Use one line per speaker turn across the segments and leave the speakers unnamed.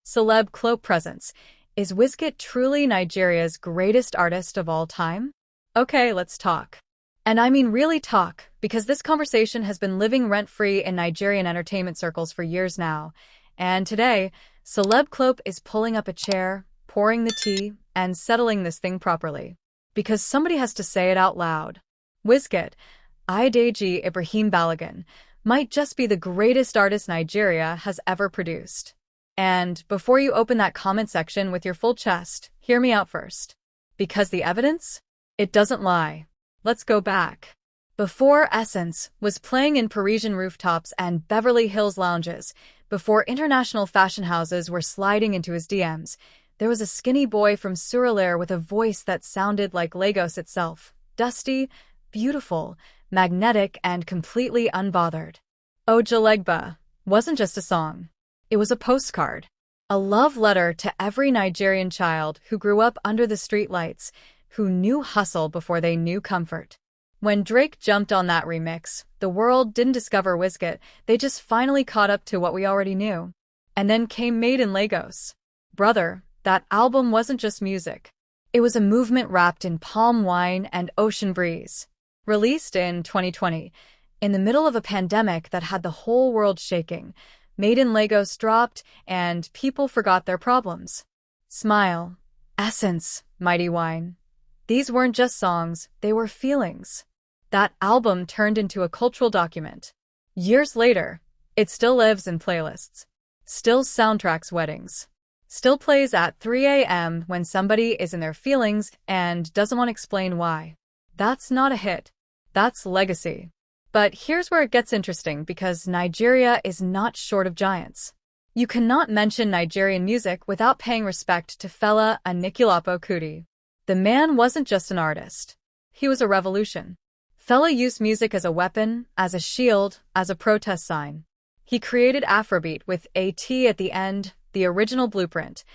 Celeb Cloak presence. Is wizkid truly Nigeria's greatest artist of all time? Okay, let's talk. And I mean really talk, because this conversation has been living rent-free in Nigerian entertainment circles for years now. And today, Celeb Cloak is pulling up a chair, pouring the tea, and settling this thing properly. Because somebody has to say it out loud. Wizkid, Adeji Ibrahim Balogun, might just be the greatest artist Nigeria has ever produced. And before you open that comment section with your full chest, hear me out first. Because the evidence? It doesn't lie. Let's go back. Before Essence was playing in Parisian rooftops and Beverly Hills lounges, before international fashion houses were sliding into his DMs, there was a skinny boy from Surulere with a voice that sounded like Lagos itself. Dusty, beautiful, magnetic, and completely unbothered. Ojalegba wasn't just a song. It was a postcard. A love letter to every Nigerian child who grew up under the streetlights, who knew hustle before they knew comfort. When Drake jumped on that remix, the world didn't discover Wizkid, they just finally caught up to what we already knew. And then came Made in Lagos. Brother, that album wasn't just music. It was a movement wrapped in palm wine and ocean breeze. Released in 2020, in the middle of a pandemic that had the whole world shaking, Made in Lagos dropped, and people forgot their problems. Smile, Essence, Mighty Wine. These weren't just songs, they were feelings. That album turned into a cultural document. Years later, it still lives in playlists. Still soundtracks weddings. Still plays at 3 a.m. when somebody is in their feelings and doesn't want to explain why. That's not a hit. That's legacy. But here's where it gets interesting because Nigeria is not short of giants. You cannot mention Nigerian music without paying respect to Fela Anikulapo Kuti. The man wasn't just an artist. He was a revolution. Fela used music as a weapon, as a shield, as a protest sign. He created Afrobeat with a T at the end, the original blueprint.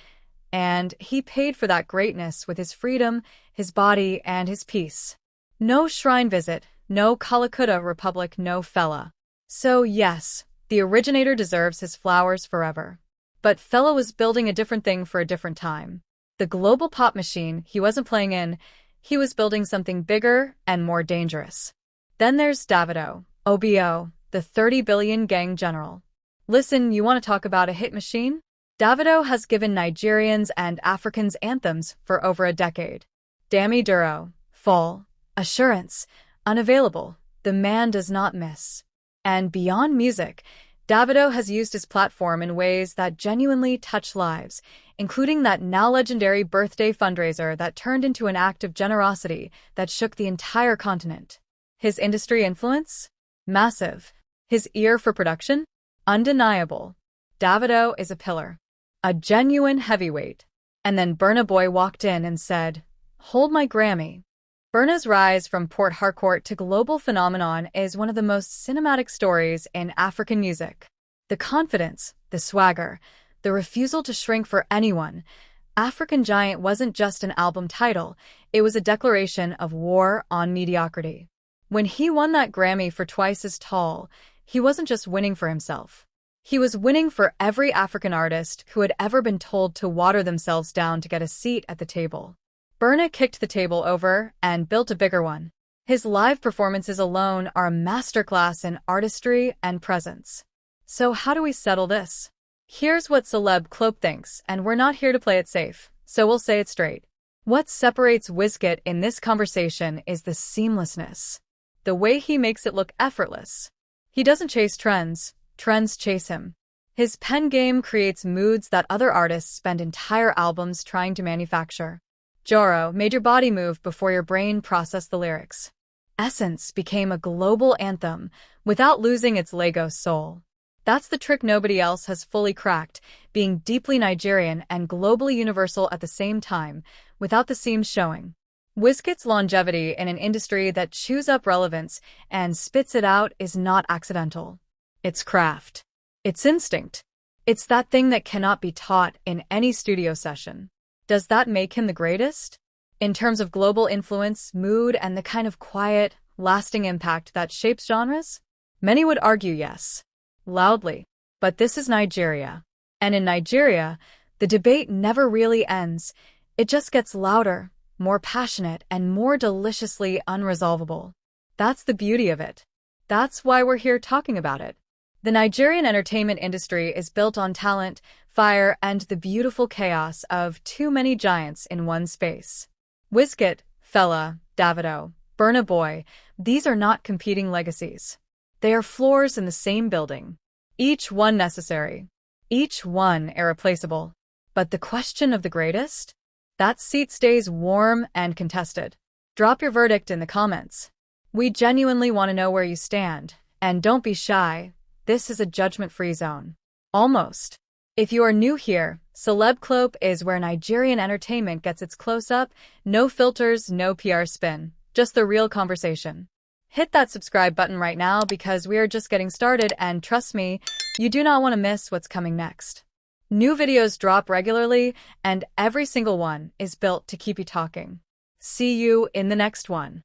And he paid for that greatness with his freedom, his body, and his peace. No shrine visit, no Calcutta Republic, no Fela. So yes, the originator deserves his flowers forever. But Fela was building a different thing for a different time. The global pop machine he wasn't playing in, he was building something bigger and more dangerous. Then there's Davido, OBO, the 30 billion gang general. Listen, you want to talk about a hit machine? Davido has given Nigerians and Africans anthems for over a decade. Dami Duro, Fall, Assurance, Unavailable, the man does not miss. And beyond music, Davido has used his platform in ways that genuinely touch lives, including that now legendary birthday fundraiser that turned into an act of generosity that shook the entire continent. His industry influence? Massive. His ear for production? Undeniable. Davido is a pillar. A genuine heavyweight. And then Burna Boy walked in and said, "Hold my Grammy." Burna's rise from Port Harcourt to global phenomenon is one of the most cinematic stories in African music. The confidence, the swagger, the refusal to shrink for anyone. African Giant wasn't just an album title, it was a declaration of war on mediocrity. When he won that Grammy for Twice as Tall, he wasn't just winning for himself. He was winning for every African artist who had ever been told to water themselves down to get a seat at the table. Burna kicked the table over and built a bigger one. His live performances alone are a masterclass in artistry and presence. So how do we settle this? Here's what Celeb Cloak thinks, and we're not here to play it safe, so we'll say it straight. What separates Wizkid in this conversation is the seamlessness. The way he makes it look effortless. He doesn't chase trends, trends chase him. His pen game creates moods that other artists spend entire albums trying to manufacture. Joro made your body move before your brain processed the lyrics. Essence became a global anthem without losing its Lagos soul. That's the trick nobody else has fully cracked, being deeply Nigerian and globally universal at the same time, without the seams showing. Wizkid's longevity in an industry that chews up relevance and spits it out is not accidental. It's craft. It's instinct. It's that thing that cannot be taught in any studio session. Does that make him the greatest? In terms of global influence, mood, and the kind of quiet, lasting impact that shapes genres? Many would argue yes. Loudly. But this is Nigeria. And in Nigeria, the debate never really ends. It just gets louder, more passionate, and more deliciously unresolvable. That's the beauty of it. That's why we're here talking about it. The Nigerian entertainment industry is built on talent, fire, and the beautiful chaos of too many giants in one space. Wizkid, Fela, Davido, Burna Boy, these are not competing legacies. They are floors in the same building. Each one necessary. Each one irreplaceable. But the question of the greatest? That seat stays warm and contested. Drop your verdict in the comments. We genuinely want to know where you stand. And don't be shy. This is a judgment-free zone. Almost. If you are new here, Celeb Clope is where Nigerian entertainment gets its close-up, no filters, no PR spin, just the real conversation. Hit that subscribe button right now because we are just getting started and trust me, you do not want to miss what's coming next. New videos drop regularly and every single one is built to keep you talking. See you in the next one.